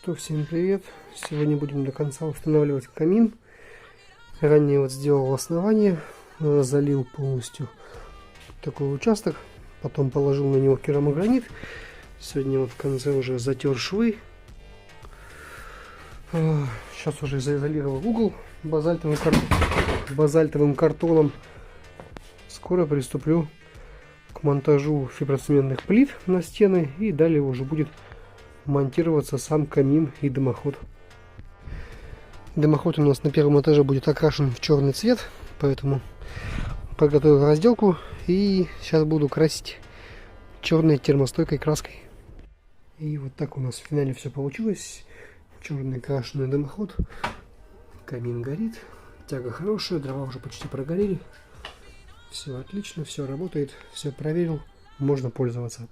что, всем привет! Сегодня будем до конца устанавливать камин. Ранее вот сделал основание, залил полностью такой участок, потом положил на него керамогранит. Сегодня вот в конце уже затер швы. Сейчас уже заизолировал угол базальтовым картоном. Скоро приступлю к монтажу фиброцементных плит на стены, и далее уже будет монтироваться сам камин и дымоход. Дымоход у нас на первом этаже будет окрашен в черный цвет, поэтому подготовил разделку и сейчас буду красить черной термостойкой краской. И вот так у нас в финале все получилось. Черный крашеный дымоход, камин горит, тяга хорошая, дрова уже почти прогорели. Все отлично, все работает, все проверил, можно пользоваться.